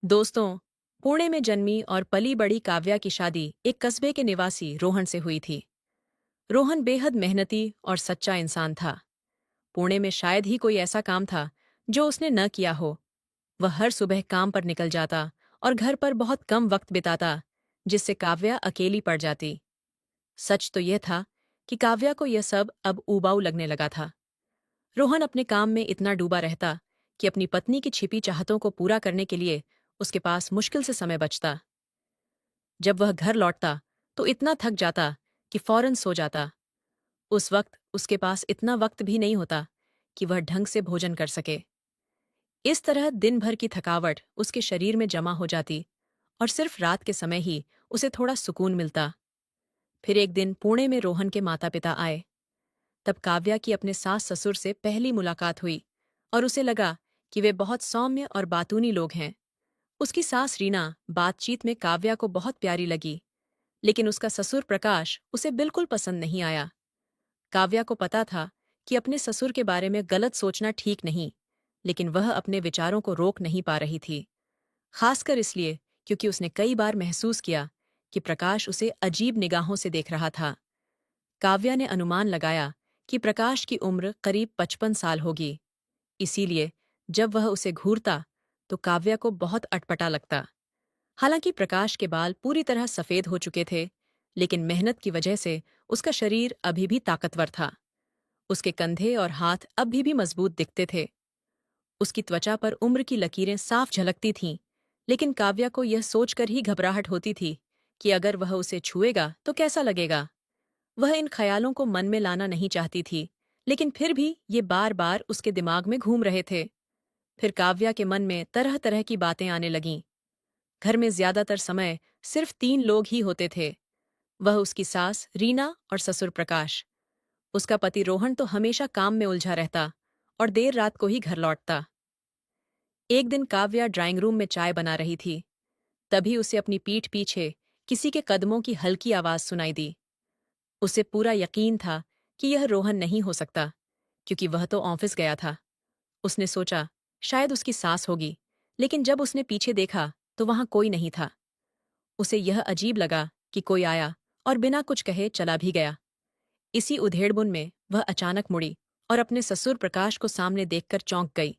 दोस्तों, पुणे में जन्मी और पली बड़ी काव्या की शादी एक कस्बे के निवासी रोहन से हुई थी। रोहन बेहद मेहनती और सच्चा इंसान था। पुणे में शायद ही कोई ऐसा काम था जो उसने न किया हो। वह हर सुबह काम पर निकल जाता और घर पर बहुत कम वक्त बिताता, जिससे काव्या अकेली पड़ जाती। सच तो यह था कि काव्या को यह सब अब उबाऊ लगने लगा था। रोहन अपने काम में इतना डूबा रहता कि अपनी पत्नी की छिपी चाहतों को पूरा करने के लिए उसके पास मुश्किल से समय बचता। जब वह घर लौटता तो इतना थक जाता कि फौरन सो जाता। उस वक्त उसके पास इतना वक्त भी नहीं होता कि वह ढंग से भोजन कर सके। इस तरह दिन भर की थकावट उसके शरीर में जमा हो जाती और सिर्फ रात के समय ही उसे थोड़ा सुकून मिलता। फिर एक दिन पुणे में रोहन के माता पिता आए। तब काव्या की अपने सास ससुर से पहली मुलाकात हुई और उसे लगा कि वे बहुत सौम्य और बातूनी लोग हैं। उसकी सास रीना बातचीत में काव्या को बहुत प्यारी लगी, लेकिन उसका ससुर प्रकाश उसे बिल्कुल पसंद नहीं आया। काव्या को पता था कि अपने ससुर के बारे में गलत सोचना ठीक नहीं, लेकिन वह अपने विचारों को रोक नहीं पा रही थी। खासकर इसलिए क्योंकि उसने कई बार महसूस किया कि प्रकाश उसे अजीब निगाहों से देख रहा था। काव्या ने अनुमान लगाया कि प्रकाश की उम्र करीब 55 साल होगी। इसीलिए जब वह उसे घूरता तो काव्या को बहुत अटपटा लगता। हालांकि प्रकाश के बाल पूरी तरह सफेद हो चुके थे, लेकिन मेहनत की वजह से उसका शरीर अभी भी ताकतवर था। उसके कंधे और हाथ अभी भी मजबूत दिखते थे। उसकी त्वचा पर उम्र की लकीरें साफ झलकती थीं, लेकिन काव्या को यह सोचकर ही घबराहट होती थी कि अगर वह उसे छुएगा तो कैसा लगेगा। वह इन ख्यालों को मन में लाना नहीं चाहती थी, लेकिन फिर भी ये बार बार उसके दिमाग में घूम रहे थे। फिर काव्या के मन में तरह तरह की बातें आने लगीं। घर में ज्यादातर समय सिर्फ 3 लोग ही होते थे। वह, उसकी सास रीना और ससुर प्रकाश। उसका पति रोहन तो हमेशा काम में उलझा रहता और देर रात को ही घर लौटता। एक दिन काव्या ड्राइंग रूम में चाय बना रही थी। तभी उसे अपनी पीठ पीछे किसी के कदमों की हल्की आवाज सुनाई दी। उसे पूरा यकीन था कि यह रोहन नहीं हो सकता, क्योंकि वह तो ऑफिस गया था। उसने सोचा शायद उसकी सास होगी, लेकिन जब उसने पीछे देखा तो वहां कोई नहीं था। उसे यह अजीब लगा कि कोई आया और बिना कुछ कहे चला भी गया। इसी उधेड़बुन में वह अचानक मुड़ी और अपने ससुर प्रकाश को सामने देखकर चौंक गई,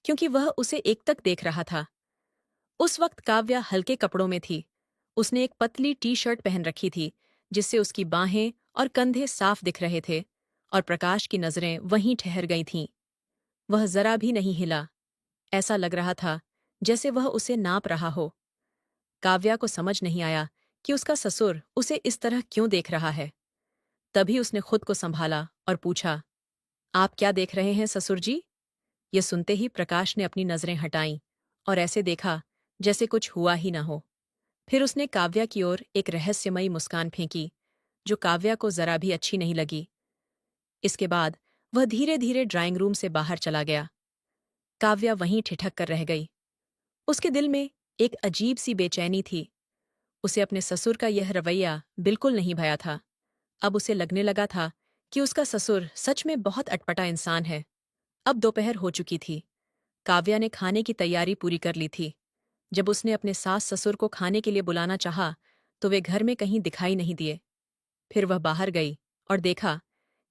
क्योंकि वह उसे एकटक देख रहा था। उस वक्त काव्या हल्के कपड़ों में थी। उसने एक पतली टी शर्ट पहन रखी थी, जिससे उसकी बाहें और कंधे साफ दिख रहे थे, और प्रकाश की नजरें वहीं ठहर गई थीं। वह जरा भी नहीं हिला। ऐसा लग रहा था जैसे वह उसे नाप रहा हो। काव्या को समझ नहीं आया कि उसका ससुर उसे इस तरह क्यों देख रहा है। तभी उसने खुद को संभाला और पूछा, आप क्या देख रहे हैं ससुर जी? ये सुनते ही प्रकाश ने अपनी नजरें हटाईं और ऐसे देखा जैसे कुछ हुआ ही न हो। फिर उसने काव्या की ओर एक रहस्यमयी मुस्कान फेंकी, जो काव्या को जरा भी अच्छी नहीं लगी। इसके बाद वह धीरे धीरे ड्राइंग रूम से बाहर चला गया। काव्या वहीं ठिठक कर रह गई। उसके दिल में एक अजीब सी बेचैनी थी। उसे अपने ससुर का यह रवैया बिल्कुल नहीं भया था। अब उसे लगने लगा था कि उसका ससुर सच में बहुत अटपटा इंसान है। अब दोपहर हो चुकी थी। काव्या ने खाने की तैयारी पूरी कर ली थी। जब उसने अपने सास ससुर को खाने के लिए बुलाना चाहा, तो वे घर में कहीं दिखाई नहीं दिए। फिर वह बाहर गई और देखा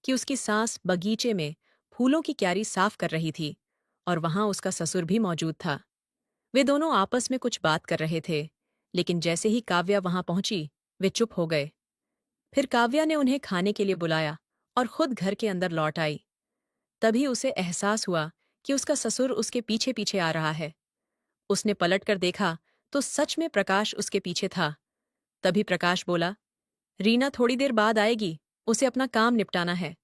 कि उसकी सास बगीचे में फूलों की क्यारी साफ कर रही थी, और वहां उसका ससुर भी मौजूद था। वे दोनों आपस में कुछ बात कर रहे थे, लेकिन जैसे ही काव्या वहां पहुंची, वे चुप हो गए। फिर काव्या ने उन्हें खाने के लिए बुलाया और खुद घर के अंदर लौट आई। तभी उसे एहसास हुआ कि उसका ससुर उसके पीछे पीछे आ रहा है। उसने पलटकर देखा तो सच में प्रकाश उसके पीछे था। तभी प्रकाश बोला, रीना थोड़ी देर बाद आएगी, उसे अपना काम निपटाना है।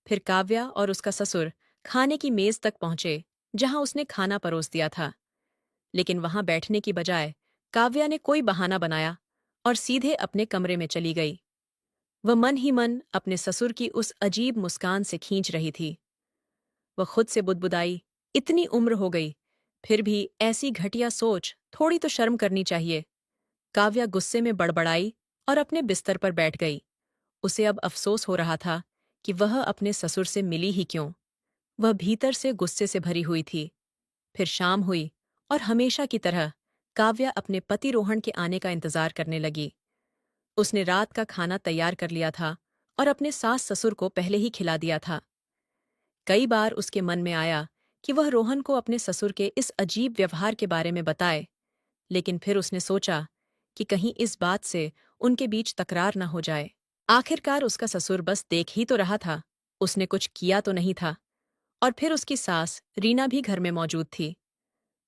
फिर काव्या और उसका ससुर खाने की मेज तक पहुंचे, जहां उसने खाना परोस दिया था। लेकिन वहां बैठने की बजाय काव्या ने कोई बहाना बनाया और सीधे अपने कमरे में चली गई। वह मन ही मन अपने ससुर की उस अजीब मुस्कान से खींच रही थी। वह खुद से बुदबुदाई, इतनी उम्र हो गई, फिर भी ऐसी घटिया सोच, थोड़ी तो शर्म करनी चाहिए। काव्या गुस्से में बड़बड़ाई और अपने बिस्तर पर बैठ गई। उसे अब अफसोस हो रहा था कि वह अपने ससुर से मिली ही क्यों। वह भीतर से गुस्से से भरी हुई थी। फिर शाम हुई और हमेशा की तरह काव्या अपने पति रोहन के आने का इंतजार करने लगी। उसने रात का खाना तैयार कर लिया था और अपने सास ससुर को पहले ही खिला दिया था। कई बार उसके मन में आया कि वह रोहन को अपने ससुर के इस अजीब व्यवहार के बारे में बताए, लेकिन फिर उसने सोचा कि कहीं इस बात से उनके बीच तकरार न हो जाए। आखिरकार उसका ससुर बस देख ही तो रहा था, उसने कुछ किया तो नहीं था। और फिर उसकी सास रीना भी घर में मौजूद थी।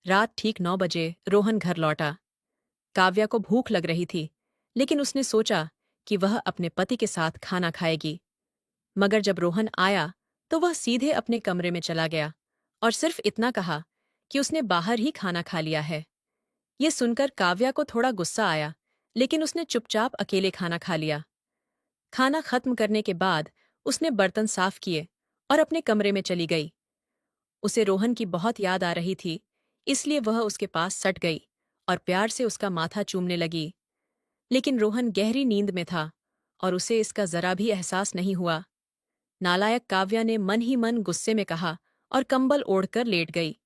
रात ठीक 9 बजे रोहन घर लौटा। काव्या को भूख लग रही थी, लेकिन उसने सोचा कि वह अपने पति के साथ खाना खाएगी। मगर जब रोहन आया तो वह सीधे अपने कमरे में चला गया और सिर्फ इतना कहा कि उसने बाहर ही खाना खा लिया है। ये सुनकर काव्या को थोड़ा गुस्सा आया, लेकिन उसने चुपचाप अकेले खाना खा लिया। खाना खत्म करने के बाद उसने बर्तन साफ किए और अपने कमरे में चली गई। उसे रोहन की बहुत याद आ रही थी, इसलिए वह उसके पास सट गई और प्यार से उसका माथा चूमने लगी। लेकिन रोहन गहरी नींद में था और उसे इसका जरा भी एहसास नहीं हुआ। नालायक काव्या ने मन ही मन गुस्से में कहा और कंबल ओढ़कर लेट गई।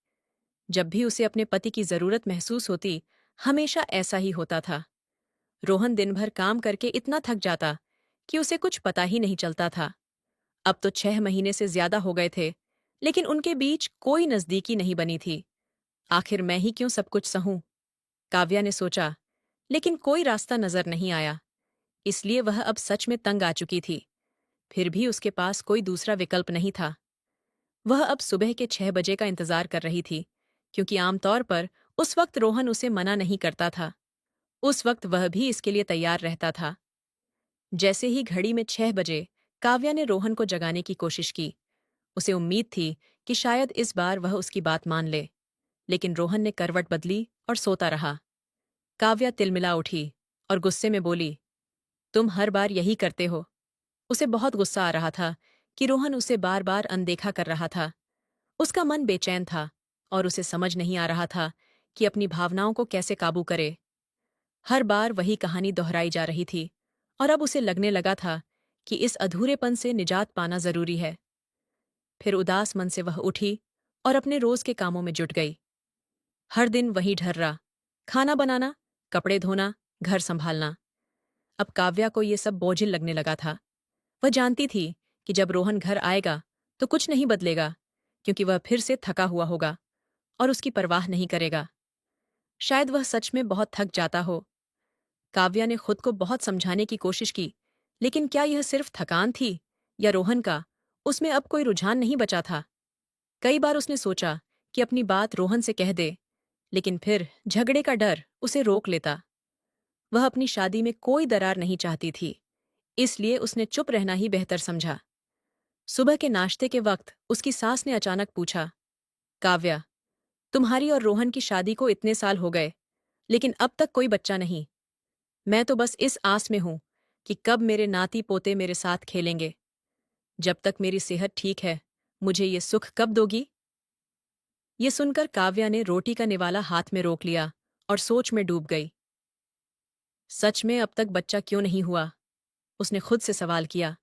जब भी उसे अपने पति की जरूरत महसूस होती, हमेशा ऐसा ही होता था। रोहन दिन भर काम करके इतना थक जाता कि उसे कुछ पता ही नहीं चलता था। अब तो 6 महीने से ज्यादा हो गए थे, लेकिन उनके बीच कोई नजदीकी नहीं बनी थी। आखिर मैं ही क्यों सब कुछ सहूं? काव्या ने सोचा, लेकिन कोई रास्ता नजर नहीं आया। इसलिए वह अब सच में तंग आ चुकी थी। फिर भी उसके पास कोई दूसरा विकल्प नहीं था। वह अब सुबह के 6 बजे का इंतजार कर रही थी, क्योंकि आमतौर पर उस वक्त रोहन उसे मना नहीं करता था। उस वक्त वह भी इसके लिए तैयार रहता था। जैसे ही घड़ी में 6 बजे, काव्या ने रोहन को जगाने की कोशिश की। उसे उम्मीद थी कि शायद इस बार वह उसकी बात मान ले, लेकिन रोहन ने करवट बदली और सोता रहा। काव्या तिलमिला उठी और गुस्से में बोली, तुम हर बार यही करते हो। उसे बहुत गुस्सा आ रहा था कि रोहन उसे बार बार अनदेखा कर रहा था। उसका मन बेचैन था और उसे समझ नहीं आ रहा था कि अपनी भावनाओं को कैसे काबू करे। हर बार वही कहानी दोहराई जा रही थी और अब उसे लगने लगा था कि इस अधूरेपन से निजात पाना जरूरी है। फिर उदास मन से वह उठी और अपने रोज के कामों में जुट गई। हर दिन वही ढर्रा, खाना बनाना, कपड़े धोना, घर संभालना। अब काव्या को ये सब बोझिल लगने लगा था। वह जानती थी कि जब रोहन घर आएगा तो कुछ नहीं बदलेगा, क्योंकि वह फिर से थका हुआ होगा और उसकी परवाह नहीं करेगा। शायद वह सच में बहुत थक जाता हो। काव्या ने खुद को बहुत समझाने की कोशिश की, लेकिन क्या यह सिर्फ थकान थी या रोहन का उसमें अब कोई रुझान नहीं बचा था? कई बार उसने सोचा कि अपनी बात रोहन से कह दे, लेकिन फिर झगड़े का डर उसे रोक लेता। वह अपनी शादी में कोई दरार नहीं चाहती थी, इसलिए उसने चुप रहना ही बेहतर समझा। सुबह के नाश्ते के वक्त उसकी सास ने अचानक पूछा, काव्या, तुम्हारी और रोहन की शादी को इतने साल हो गए, लेकिन अब तक कोई बच्चा नहीं। मैं तो बस इस आस में हूं कि कब मेरे नाती पोते मेरे साथ खेलेंगे। जब तक मेरी सेहत ठीक है, मुझे ये सुख कब दोगी? ये सुनकर काव्या ने रोटी का निवाला हाथ में रोक लिया और सोच में डूब गई। सच में अब तक बच्चा क्यों नहीं हुआ? उसने खुद से सवाल किया।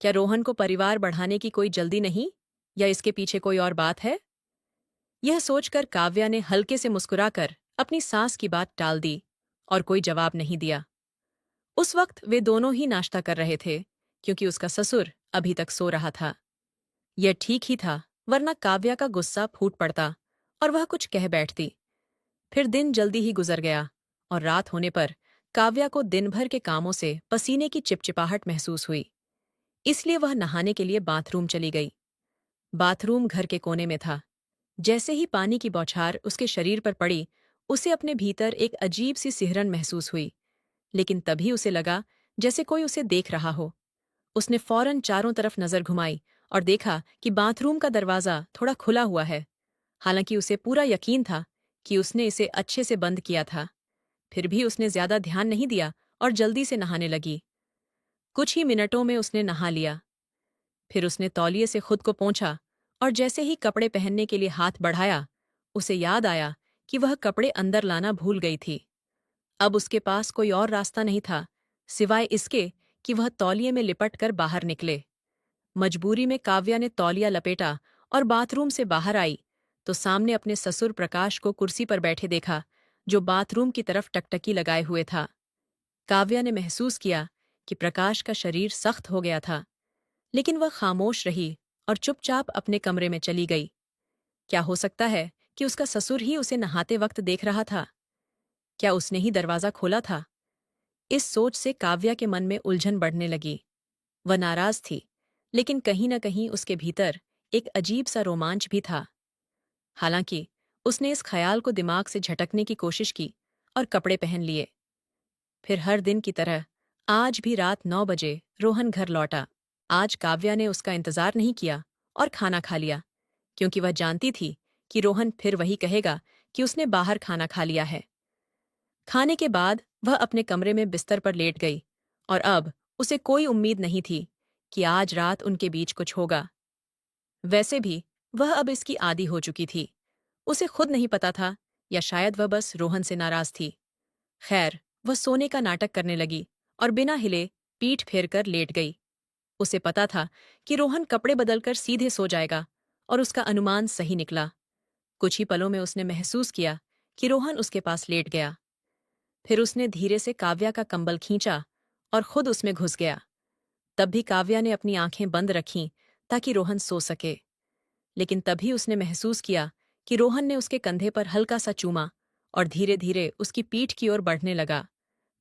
क्या रोहन को परिवार बढ़ाने की कोई जल्दी नहीं, या इसके पीछे कोई और बात है? यह सोचकर काव्या ने हल्के से मुस्कुराकर अपनी सास की बात टाल दी और कोई जवाब नहीं दिया। उस वक्त वे दोनों ही नाश्ता कर रहे थे, क्योंकि उसका ससुर अभी तक सो रहा था। यह ठीक ही था, वरना काव्या का गुस्सा फूट पड़ता और वह कुछ कह बैठती। फिर दिन जल्दी ही गुजर गया और रात होने पर काव्या को दिन भर के कामों से पसीने की चिपचिपाहट महसूस हुई। इसलिए वह नहाने के लिए बाथरूम चली गई। बाथरूम घर के कोने में था। जैसे ही पानी की बौछार उसके शरीर पर पड़ी, उसे अपने भीतर एक अजीब सी सिहरन महसूस हुई। लेकिन तभी उसे लगा जैसे कोई उसे देख रहा हो। उसने फौरन चारों तरफ नजर घुमाई और देखा कि बाथरूम का दरवाजा थोड़ा खुला हुआ है। हालांकि उसे पूरा यकीन था कि उसने इसे अच्छे से बंद किया था। फिर भी उसने ज्यादा ध्यान नहीं दिया और जल्दी से नहाने लगी। कुछ ही मिनटों में उसने नहा लिया। फिर उसने तौलिए से खुद को पोंछा और जैसे ही कपड़े पहनने के लिए हाथ बढ़ाया, उसे याद आया कि वह कपड़े अंदर लाना भूल गई थी। अब उसके पास कोई और रास्ता नहीं था सिवाय इसके कि वह तौलिए में लिपट कर बाहर निकले। मजबूरी में काव्या ने तौलिया लपेटा और बाथरूम से बाहर आई तो सामने अपने ससुर प्रकाश को कुर्सी पर बैठे देखा, जो बाथरूम की तरफ टकटकी लगाए हुए था। काव्या ने महसूस किया कि प्रकाश का शरीर सख्त हो गया था, लेकिन वह खामोश रही और चुपचाप अपने कमरे में चली गई। क्या हो सकता है कि उसका ससुर ही उसे नहाते वक्त देख रहा था? क्या उसने ही दरवाजा खोला था? इस सोच से काव्या के मन में उलझन बढ़ने लगी। वह नाराज थी, लेकिन कहीं न कहीं उसके भीतर एक अजीब सा रोमांच भी था। हालांकि उसने इस ख्याल को दिमाग से झटकने की कोशिश की और कपड़े पहन लिए। फिर हर दिन की तरह आज भी रात 9 बजे रोहन घर लौटा। आज काव्या ने उसका इंतजार नहीं किया और खाना खा लिया, क्योंकि वह जानती थी कि रोहन फिर वही कहेगा कि उसने बाहर खाना खा लिया है। खाने के बाद वह अपने कमरे में बिस्तर पर लेट गई और अब उसे कोई उम्मीद नहीं थी कि आज रात उनके बीच कुछ होगा। वैसे भी वह अब इसकी आदी हो चुकी थी। उसे खुद नहीं पता था, या शायद वह बस रोहन से नाराज थी। खैर, वह सोने का नाटक करने लगी और बिना हिले पीठ फेर कर लेट गई। उसे पता था कि रोहन कपड़े बदलकर सीधे सो जाएगा, और उसका अनुमान सही निकला। कुछ ही पलों में उसने महसूस किया कि रोहन उसके पास लेट गया। फिर उसने धीरे से काव्या का कंबल खींचा और खुद उसमें घुस गया। तब भी काव्या ने अपनी आंखें बंद रखीं ताकि रोहन सो सके। लेकिन तभी उसने महसूस किया कि रोहन ने उसके कंधे पर हल्का सा चूमा और धीरे धीरे उसकी पीठ की ओर बढ़ने लगा।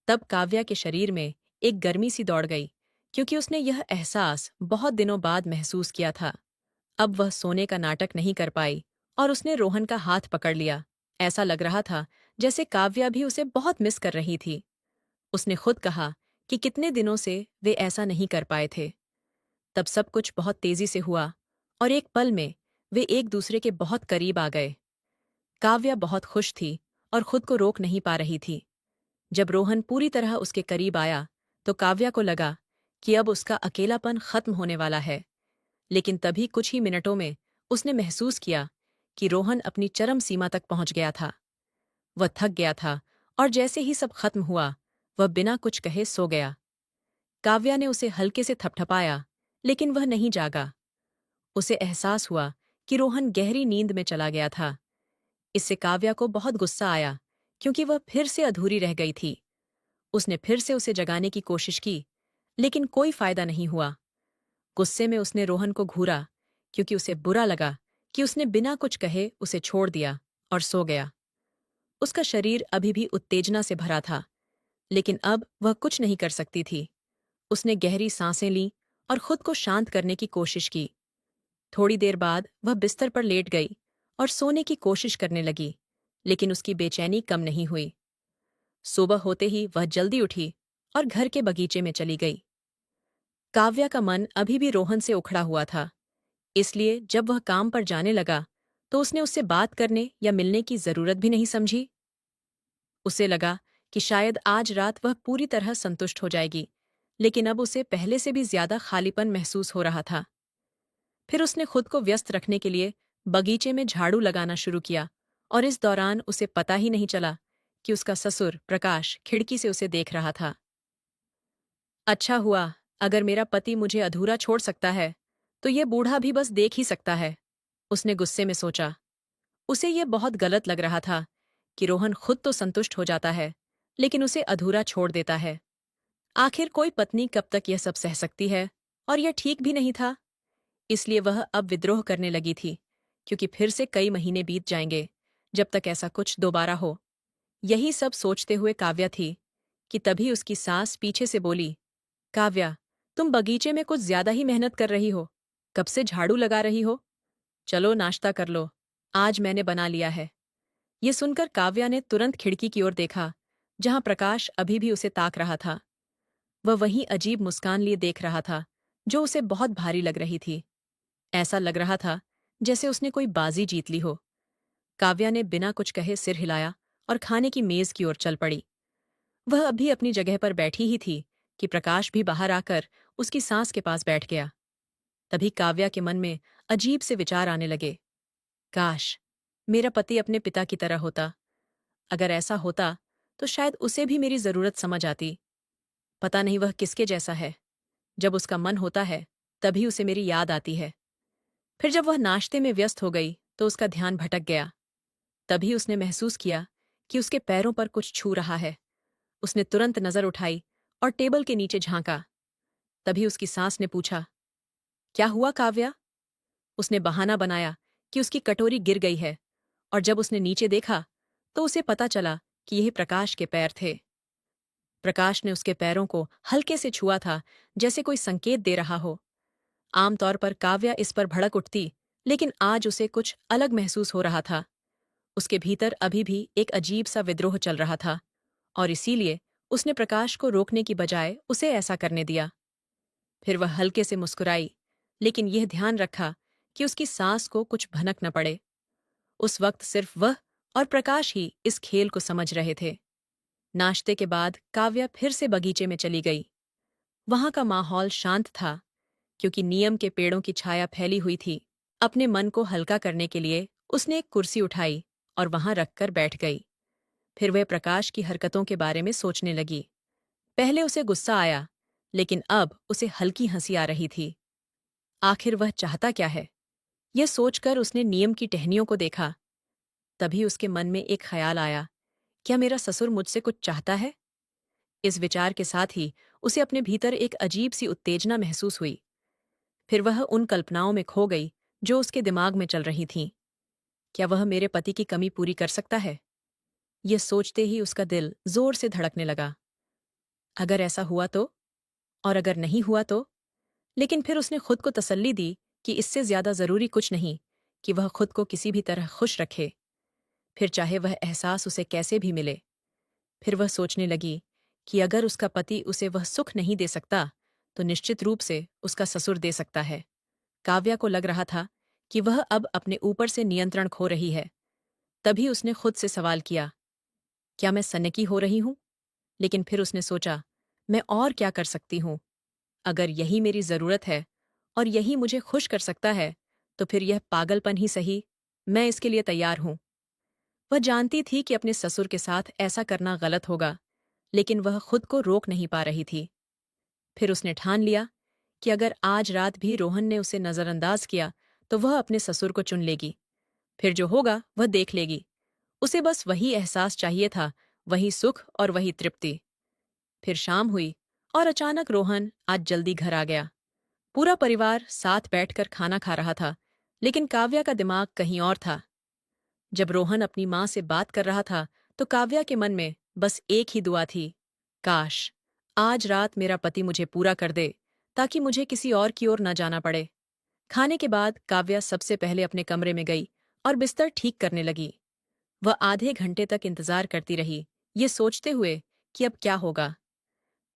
तब काव्या के शरीर में एक गर्मी सी दौड़ गई, क्योंकि उसने यह एहसास बहुत दिनों बाद महसूस किया था। अब वह सोने का नाटक नहीं कर पाई और उसने रोहन का हाथ पकड़ लिया। ऐसा लग रहा था जैसे काव्या भी उसे बहुत मिस कर रही थी। उसने खुद कहा कि कितने दिनों से वे ऐसा नहीं कर पाए थे। तब सब कुछ बहुत तेजी से हुआ और एक पल में वे एक दूसरे के बहुत करीब आ गए। काव्या बहुत खुश थी और खुद को रोक नहीं पा रही थी। जब रोहन पूरी तरह उसके करीब आया तो काव्या को लगा कि अब उसका अकेलापन खत्म होने वाला है। लेकिन तभी कुछ ही मिनटों में उसने महसूस किया कि रोहन अपनी चरम सीमा तक पहुंच गया था। वह थक गया था और जैसे ही सब खत्म हुआ, वह बिना कुछ कहे सो गया। काव्या ने उसे हल्के से थपथपाया, लेकिन वह नहीं जागा। उसे एहसास हुआ कि रोहन गहरी नींद में चला गया था। इससे काव्या को बहुत गुस्सा आया, क्योंकि वह फिर से अधूरी रह गई थी। उसने फिर से उसे जगाने की कोशिश की, लेकिन कोई फायदा नहीं हुआ। गुस्से में उसने रोहन को घूरा, क्योंकि उसे बुरा लगा कि उसने बिना कुछ कहे उसे छोड़ दिया और सो गया। उसका शरीर अभी भी उत्तेजना से भरा था, लेकिन अब वह कुछ नहीं कर सकती थी। उसने गहरी सांसें लीं और खुद को शांत करने की कोशिश की। थोड़ी देर बाद वह बिस्तर पर लेट गई और सोने की कोशिश करने लगी, लेकिन उसकी बेचैनी कम नहीं हुई। सुबह होते ही वह जल्दी उठी और घर के बगीचे में चली गई। काव्या का मन अभी भी रोहन से उखड़ा हुआ था, इसलिए जब वह काम पर जाने लगा तो उसने उससे बात करने या मिलने की जरूरत भी नहीं समझी। उसे लगा कि शायद आज रात वह पूरी तरह संतुष्ट हो जाएगी, लेकिन अब उसे पहले से भी ज्यादा खालीपन महसूस हो रहा था। फिर उसने खुद को व्यस्त रखने के लिए बगीचे में झाड़ू लगाना शुरू किया, और इस दौरान उसे पता ही नहीं चला कि उसका ससुर प्रकाश खिड़की से उसे देख रहा था। अच्छा हुआ, अगर मेरा पति मुझे अधूरा छोड़ सकता है तो ये बूढ़ा भी बस देख ही सकता है, उसने गुस्से में सोचा। उसे ये बहुत गलत लग रहा था कि रोहन खुद तो संतुष्ट हो जाता है, लेकिन उसे अधूरा छोड़ देता है। आखिर कोई पत्नी कब तक यह सब सह सकती है, और यह ठीक भी नहीं था। इसलिए वह अब विद्रोह करने लगी थी, क्योंकि फिर से कई महीने बीत जाएंगे जब तक ऐसा कुछ दोबारा हो। यही सब सोचते हुए काव्या थी कि तभी उसकी सास पीछे से बोली, काव्या, तुम बगीचे में कुछ ज्यादा ही मेहनत कर रही हो। कब से झाड़ू लगा रही हो? चलो नाश्ता कर लो, आज मैंने बना लिया है। ये सुनकर काव्या ने तुरंत खिड़की की ओर देखा, जहां प्रकाश अभी भी उसे ताक रहा था। वह वहीं अजीब मुस्कान लिए देख रहा था, जो उसे बहुत भारी लग रही थी। ऐसा लग रहा था जैसे उसने कोई बाजी जीत ली हो। काव्या ने बिना कुछ कहे सिर हिलाया और खाने की मेज की ओर चल पड़ी। वह अभी अपनी जगह पर बैठी ही थी कि प्रकाश भी बाहर आकर उसकी सांस के पास बैठ गया। तभी काव्या के मन में अजीब से विचार आने लगे। काश मेरा पति अपने पिता की तरह होता। अगर ऐसा होता तो शायद उसे भी मेरी जरूरत समझ आती। पता नहीं वह किसके जैसा है। जब उसका मन होता है तभी उसे मेरी याद आती है। फिर जब वह नाश्ते में व्यस्त हो गई तो उसका ध्यान भटक गया। तभी उसने महसूस किया कि उसके पैरों पर कुछ छू रहा है। उसने तुरंत नजर उठाई और टेबल के नीचे झांका। तभी उसकी सांस ने पूछा, क्या हुआ काव्या? उसने बहाना बनाया कि उसकी कटोरी गिर गई है, और जब उसने नीचे देखा तो उसे पता चला कि यह प्रकाश के पैर थे। प्रकाश ने उसके पैरों को हल्के से छुआ था, जैसे कोई संकेत दे रहा हो। आमतौर पर काव्या इस पर भड़क उठती, लेकिन आज उसे कुछ अलग महसूस हो रहा था। उसके भीतर अभी भी एक अजीब सा विद्रोह चल रहा था, और इसीलिए उसने प्रकाश को रोकने की बजाय उसे ऐसा करने दिया। फिर वह हल्के से मुस्कुराई, लेकिन यह ध्यान रखा कि उसकी सांस को कुछ भनक न पड़े। उस वक्त सिर्फ वह और प्रकाश ही इस खेल को समझ रहे थे। नाश्ते के बाद काव्या फिर से बगीचे में चली गई। वहां का माहौल शांत था, क्योंकि नीम के पेड़ों की छाया फैली हुई थी। अपने मन को हल्का करने के लिए उसने एक कुर्सी उठाई और वहां रखकर बैठ गई। फिर वह प्रकाश की हरकतों के बारे में सोचने लगी। पहले उसे गुस्सा आया, लेकिन अब उसे हल्की हंसी आ रही थी। आखिर वह चाहता क्या है? यह सोचकर उसने नीम की टहनियों को देखा। तभी उसके मन में एक ख्याल आया, क्या मेरा ससुर मुझसे कुछ चाहता है? इस विचार के साथ ही उसे अपने भीतर एक अजीब सी उत्तेजना महसूस हुई। फिर वह उन कल्पनाओं में खो गई जो उसके दिमाग में चल रही थीं। क्या वह मेरे पति की कमी पूरी कर सकता है? यह सोचते ही उसका दिल जोर से धड़कने लगा। अगर ऐसा हुआ तो? और अगर नहीं हुआ तो? लेकिन फिर उसने खुद को तसल्ली दी कि इससे ज्यादा जरूरी कुछ नहीं कि वह खुद को किसी भी तरह खुश रखे, फिर चाहे वह एहसास उसे कैसे भी मिले। फिर वह सोचने लगी कि अगर उसका पति उसे वह सुख नहीं दे सकता, तो निश्चित रूप से उसका ससुर दे सकता है। काव्या को लग रहा था कि वह अब अपने ऊपर से नियंत्रण खो रही है। तभी उसने खुद से सवाल किया, क्या मैं सन्नकी हो रही हूं? लेकिन फिर उसने सोचा, मैं और क्या कर सकती हूं? अगर यही मेरी जरूरत है और यही मुझे खुश कर सकता है, तो फिर यह पागलपन ही सही, मैं इसके लिए तैयार हूं। वह जानती थी कि अपने ससुर के साथ ऐसा करना गलत होगा, लेकिन वह खुद को रोक नहीं पा रही थी। फिर उसने ठान लिया कि अगर आज रात भी रोहन ने उसे नजरअंदाज किया, तो वह अपने ससुर को चुन लेगी। फिर जो होगा वह देख लेगी। उसे बस वही एहसास चाहिए था, वही सुख और वही तृप्ति। फिर शाम हुई और अचानक रोहन आज जल्दी घर आ गया। पूरा परिवार साथ बैठकर खाना खा रहा था, लेकिन काव्या का दिमाग कहीं और था। जब रोहन अपनी माँ से बात कर रहा था, तो काव्या के मन में बस एक ही दुआ थी, काश आज रात मेरा पति मुझे पूरा कर दे, ताकि मुझे किसी और की ओर न जाना पड़े। खाने के बाद काव्या सबसे पहले अपने कमरे में गई और बिस्तर ठीक करने लगी। वह आधे घंटे तक इंतजार करती रही, ये सोचते हुए कि अब क्या होगा।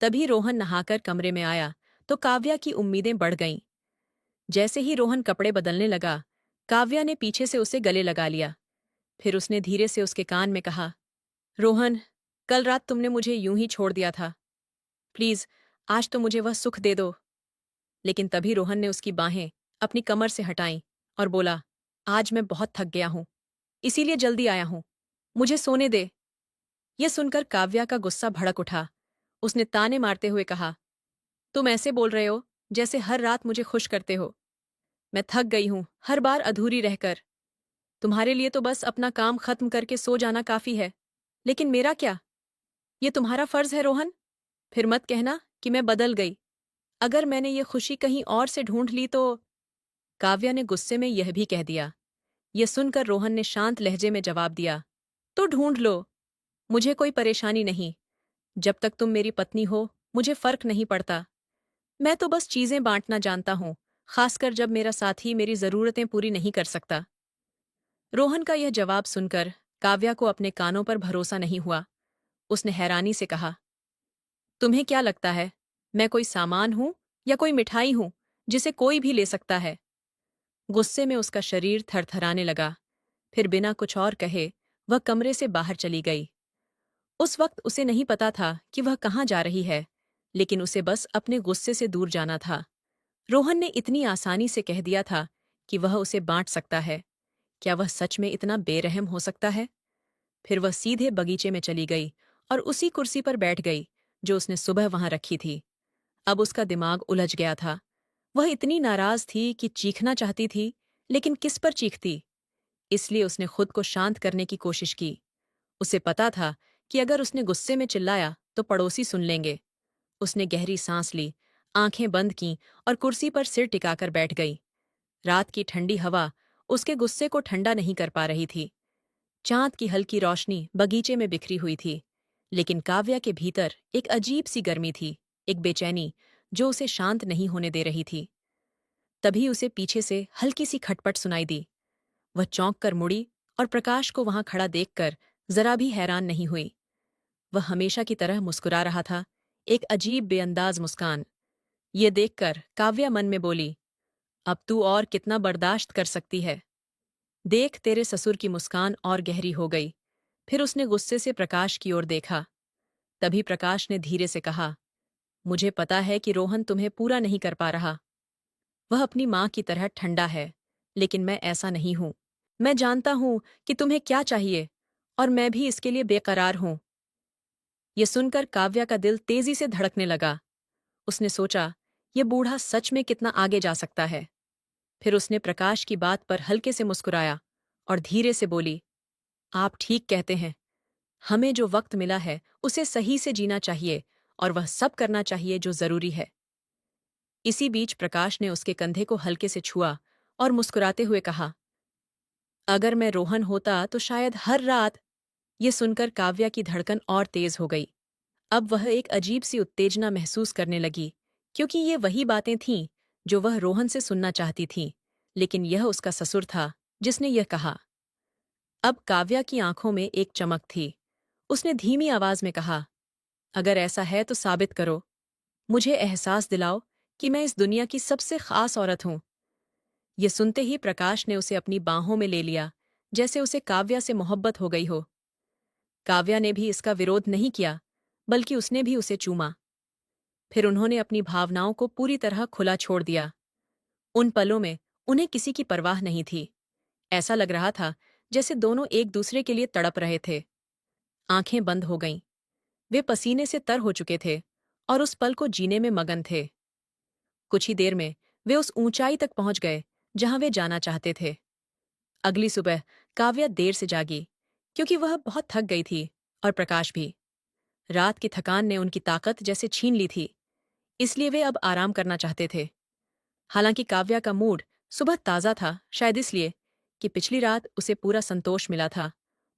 तभी रोहन नहाकर कमरे में आया तो काव्या की उम्मीदें बढ़ गईं। जैसे ही रोहन कपड़े बदलने लगा, काव्या ने पीछे से उसे गले लगा लिया। फिर उसने धीरे से उसके कान में कहा, रोहन, कल रात तुमने मुझे यूं ही छोड़ दिया था। प्लीज, आज तो मुझे वह सुख दे दो। लेकिन तभी रोहन ने उसकी बाहें अपनी कमर से हटाईं और बोला, आज मैं बहुत थक गया हूं, इसीलिए जल्दी आया हूं। मुझे सोने दे। यह सुनकर काव्या का गुस्सा भड़क उठा। उसने ताने मारते हुए कहा, तुम ऐसे बोल रहे हो जैसे हर रात मुझे खुश करते हो। मैं थक गई हूं हर बार अधूरी रहकर। तुम्हारे लिए तो बस अपना काम खत्म करके सो जाना काफी है, लेकिन मेरा क्या? ये तुम्हारा फर्ज है रोहन। फिर मत कहना कि मैं बदल गई। अगर मैंने ये खुशी कहीं और से ढूंढ ली तो? काव्या ने गुस्से में यह भी कह दिया। यह सुनकर रोहन ने शांत लहजे में जवाब दिया, तो ढूंढ लो, मुझे कोई परेशानी नहीं। जब तक तुम मेरी पत्नी हो, मुझे फर्क नहीं पड़ता। मैं तो बस चीजें बांटना जानता हूं, खासकर जब मेरा साथी मेरी जरूरतें पूरी नहीं कर सकता। रोहन का यह जवाब सुनकर काव्या को अपने कानों पर भरोसा नहीं हुआ। उसने हैरानी से कहा, तुम्हें क्या लगता है, मैं कोई सामान हूं या कोई मिठाई हूं जिसे कोई भी ले सकता है? गुस्से में उसका शरीर थरथराने लगा। फिर बिना कुछ और कहे वह कमरे से बाहर चली गई। उस वक्त उसे नहीं पता था कि वह कहाँ जा रही है, लेकिन उसे बस अपने गुस्से से दूर जाना था। रोहन ने इतनी आसानी से कह दिया था कि वह उसे बांट सकता है। क्या वह सच में इतना बेरहम हो सकता है? फिर वह सीधे बगीचे में चली गई और उसी कुर्सी पर बैठ गई जो उसने सुबह वहां रखी थी। अब उसका दिमाग उलझ गया था। वह इतनी नाराज थी कि चीखना चाहती थी, लेकिन किस पर चीखती? इसलिए उसने खुद को शांत करने की कोशिश की। उसे पता था कि अगर उसने गुस्से में चिल्लाया तो पड़ोसी सुन लेंगे। उसने गहरी सांस ली, आंखें बंद कीं और कुर्सी पर सिर टिकाकर बैठ गई। रात की ठंडी हवा उसके गुस्से को ठंडा नहीं कर पा रही थी। चांद की हल्की रोशनी बगीचे में बिखरी हुई थी, लेकिन काव्या के भीतर एक अजीब सी गर्मी थी, एक बेचैनी जो उसे शांत नहीं होने दे रही थी। तभी उसे पीछे से हल्की सी खटपट सुनाई दी। वह चौंक कर मुड़ी और प्रकाश को वहां खड़ा देखकर जरा भी हैरान नहीं हुई। वह हमेशा की तरह मुस्कुरा रहा था, एक अजीब बेअंदाज मुस्कान। ये देखकर काव्या मन में बोली, अब तू और कितना बर्दाश्त कर सकती है। देख, तेरे ससुर की मुस्कान और गहरी हो गई। फिर उसने गुस्से से प्रकाश की ओर देखा। तभी प्रकाश ने धीरे से कहा, मुझे पता है कि रोहन तुम्हें पूरा नहीं कर पा रहा। वह अपनी माँ की तरह ठंडा है, लेकिन मैं ऐसा नहीं हूं। मैं जानता हूं कि तुम्हें क्या चाहिए, और मैं भी इसके लिए बेकरार हूं। ये सुनकर काव्या का दिल तेजी से धड़कने लगा। उसने सोचा, ये बूढ़ा सच में कितना आगे जा सकता है। फिर उसने प्रकाश की बात पर हल्के से मुस्कुराया और धीरे से बोली, आप ठीक कहते हैं। हमें जो वक्त मिला है उसे सही से जीना चाहिए, और वह सब करना चाहिए जो जरूरी है। इसी बीच प्रकाश ने उसके कंधे को हल्के से छुआ और मुस्कुराते हुए कहा, अगर मैं रोहन होता तो शायद हर रात। ये सुनकर काव्या की धड़कन और तेज हो गई। अब वह एक अजीब सी उत्तेजना महसूस करने लगी, क्योंकि ये वही बातें थीं जो वह रोहन से सुनना चाहती थी, लेकिन यह उसका ससुर था जिसने यह कहा। अब काव्या की आंखों में एक चमक थी। उसने धीमी आवाज में कहा, अगर ऐसा है तो साबित करो। मुझे एहसास दिलाओ कि मैं इस दुनिया की सबसे खास औरत हूं। ये सुनते ही प्रकाश ने उसे अपनी बाहों में ले लिया, जैसे उसे काव्या से मोहब्बत हो गई हो। काव्या ने भी इसका विरोध नहीं किया, बल्कि उसने भी उसे चूमा। फिर उन्होंने अपनी भावनाओं को पूरी तरह खुला छोड़ दिया। उन पलों में उन्हें किसी की परवाह नहीं थी। ऐसा लग रहा था जैसे दोनों एक दूसरे के लिए तड़प रहे थे। आंखें बंद हो गईं। वे पसीने से तर हो चुके थे और उस पल को जीने में मगन थे। कुछ ही देर में वे उस ऊंचाई तक पहुंच गए जहां वे जाना चाहते थे। अगली सुबह काव्या देर से जागी, क्योंकि वह बहुत थक गई थी, और प्रकाश भी। रात की थकान ने उनकी ताकत जैसे छीन ली थी, इसलिए वे अब आराम करना चाहते थे। हालांकि काव्या का मूड सुबह ताज़ा था, शायद इसलिए कि पिछली रात उसे पूरा संतोष मिला था,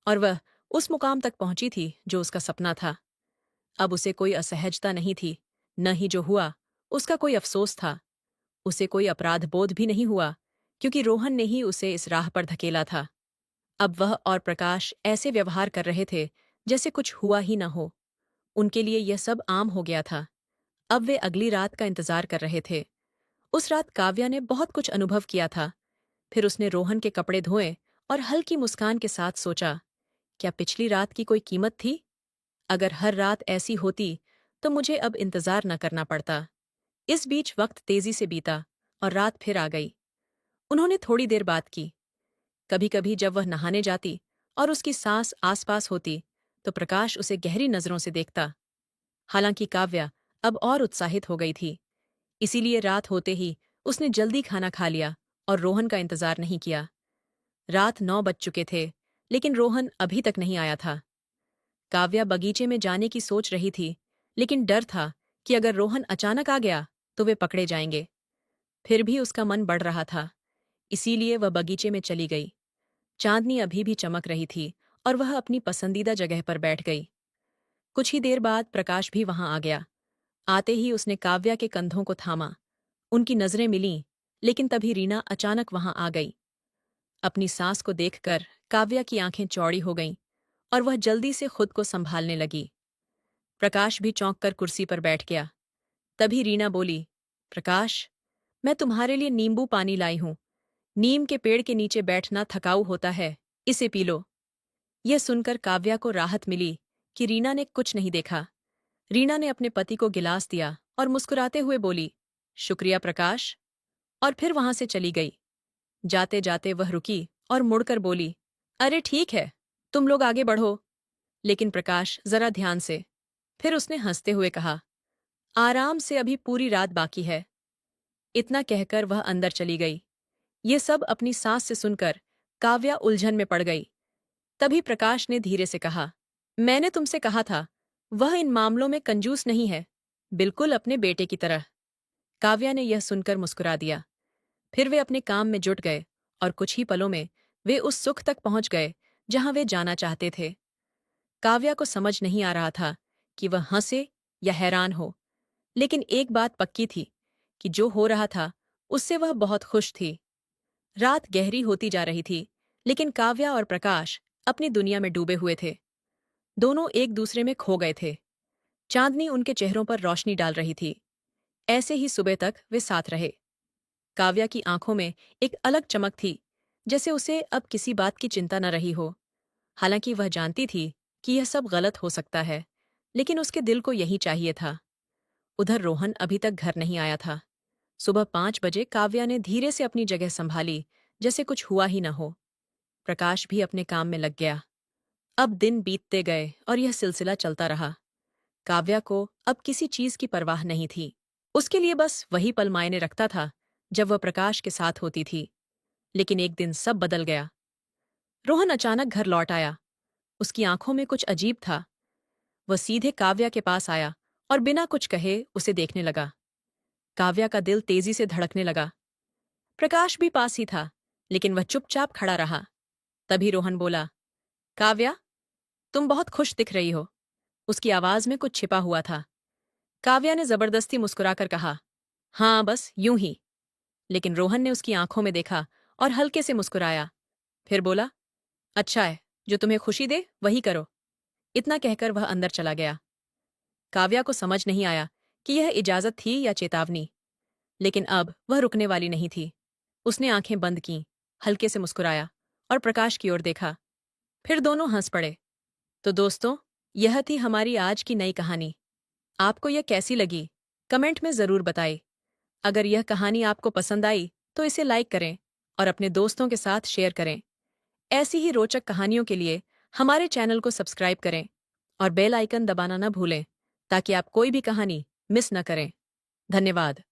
और वह उस मुकाम तक पहुंची थी जो उसका सपना था। अब उसे कोई असहजता नहीं थी, न ही जो हुआ उसका कोई अफसोस था। उसे कोई अपराध बोध भी नहीं हुआ, क्योंकि रोहन ने ही उसे इस राह पर धकेला था। अब वह और प्रकाश ऐसे व्यवहार कर रहे थे जैसे कुछ हुआ ही न हो। उनके लिए यह सब आम हो गया था। अब वे अगली रात का इंतजार कर रहे थे। उस रात काव्या ने बहुत कुछ अनुभव किया था। फिर उसने रोहन के कपड़े धोए और हल्की मुस्कान के साथ सोचा, क्या पिछली रात की कोई कीमत थी? अगर हर रात ऐसी होती तो मुझे अब इंतजार न करना पड़ता। इस बीच वक्त तेजी से बीता और रात फिर आ गई। उन्होंने थोड़ी देर बात की। कभी कभी जब वह नहाने जाती और उसकी सास आसपास होती, तो प्रकाश उसे गहरी नजरों से देखता। हालांकि काव्या अब और उत्साहित हो गई थी, इसीलिए रात होते ही उसने जल्दी खाना खा लिया और रोहन का इंतजार नहीं किया। रात 9 बज चुके थे, लेकिन रोहन अभी तक नहीं आया था। काव्या बगीचे में जाने की सोच रही थी, लेकिन डर था कि अगर रोहन अचानक आ गया तो वे पकड़े जाएंगे। फिर भी उसका मन बढ़ रहा था, इसीलिए वह बगीचे में चली गई। चांदनी अभी भी चमक रही थी और वह अपनी पसंदीदा जगह पर बैठ गई। कुछ ही देर बाद प्रकाश भी वहां आ गया। आते ही उसने काव्या के कंधों को थामा। उनकी नजरें मिलीं, लेकिन तभी रीना अचानक वहां आ गई। अपनी सास को देखकर काव्या की आंखें चौड़ी हो गईं और वह जल्दी से खुद को संभालने लगी। प्रकाश भी चौंक कर कुर्सी पर बैठ गया। तभी रीना बोली, प्रकाश, मैं तुम्हारे लिए नींबू पानी लाई हूं। नीम के पेड़ के नीचे बैठना थकाऊ होता है, इसे पी लो। यह सुनकर काव्या को राहत मिली कि रीना ने कुछ नहीं देखा। रीना ने अपने पति को गिलास दिया और मुस्कुराते हुए बोली, शुक्रिया प्रकाश, और फिर वहां से चली गई। जाते जाते वह रुकी और मुड़कर बोली, अरे ठीक है, तुम लोग आगे बढ़ो। लेकिन प्रकाश, जरा ध्यान से। फिर उसने हंसते हुए कहा, आराम से, अभी पूरी रात बाकी है। इतना कहकर वह अंदर चली गई। ये सब अपनी सास से सुनकर काव्या उलझन में पड़ गई। तभी प्रकाश ने धीरे से कहा, मैंने तुमसे कहा था, वह इन मामलों में कंजूस नहीं है, बिल्कुल अपने बेटे की तरह। काव्या ने यह सुनकर मुस्कुरा दिया। फिर वे अपने काम में जुट गए और कुछ ही पलों में वे उस सुख तक पहुंच गए जहां वे जाना चाहते थे। काव्या को समझ नहीं आ रहा था कि वह हंसे या हैरान हो, लेकिन एक बात पक्की थी कि जो हो रहा था उससे वह बहुत खुश थी। रात गहरी होती जा रही थी, लेकिन काव्या और प्रकाश अपनी दुनिया में डूबे हुए थे। दोनों एक दूसरे में खो गए थे। चांदनी उनके चेहरों पर रोशनी डाल रही थी। ऐसे ही सुबह तक वे साथ रहे। काव्या की आंखों में एक अलग चमक थी, जैसे उसे अब किसी बात की चिंता न रही हो। हालांकि वह जानती थी कि यह सब गलत हो सकता है, लेकिन उसके दिल को यही चाहिए था। उधर रोहन अभी तक घर नहीं आया था। सुबह 5 बजे काव्या ने धीरे से अपनी जगह संभाली, जैसे कुछ हुआ ही न हो। प्रकाश भी अपने काम में लग गया। अब दिन बीतते गए और यह सिलसिला चलता रहा। काव्या को अब किसी चीज की परवाह नहीं थी। उसके लिए बस वही पल मायने रखता था जब वह प्रकाश के साथ होती थी। लेकिन एक दिन सब बदल गया। रोहन अचानक घर लौट आया। उसकी आंखों में कुछ अजीब था। वह सीधे काव्या के पास आया और बिना कुछ कहे उसे देखने लगा। काव्या का दिल तेजी से धड़कने लगा। प्रकाश भी पास ही था, लेकिन वह चुपचाप खड़ा रहा। तभी रोहन बोला, काव्या, तुम बहुत खुश दिख रही हो। उसकी आवाज में कुछ छिपा हुआ था। काव्या ने जबरदस्ती मुस्कुराकर कहा, हाँ, बस यूं ही। लेकिन रोहन ने उसकी आंखों में देखा और हल्के से मुस्कुराया। फिर बोला, अच्छा है, जो तुम्हें खुशी दे वही करो। इतना कहकर वह अंदर चला गया। काव्या को समझ नहीं आया कि यह इजाजत थी या चेतावनी, लेकिन अब वह रुकने वाली नहीं थी। उसने आंखें बंद कीं, हल्के से मुस्कुराया और प्रकाश की ओर देखा। फिर दोनों हंस पड़े। तो दोस्तों, यह थी हमारी आज की नई कहानी। आपको यह कैसी लगी? कमेंट में ज़रूर बताएं। अगर यह कहानी आपको पसंद आई तो इसे लाइक करें और अपने दोस्तों के साथ शेयर करें। ऐसी ही रोचक कहानियों के लिए हमारे चैनल को सब्सक्राइब करें और बेल आइकन दबाना न भूलें, ताकि आप कोई भी कहानी मिस न करें। धन्यवाद।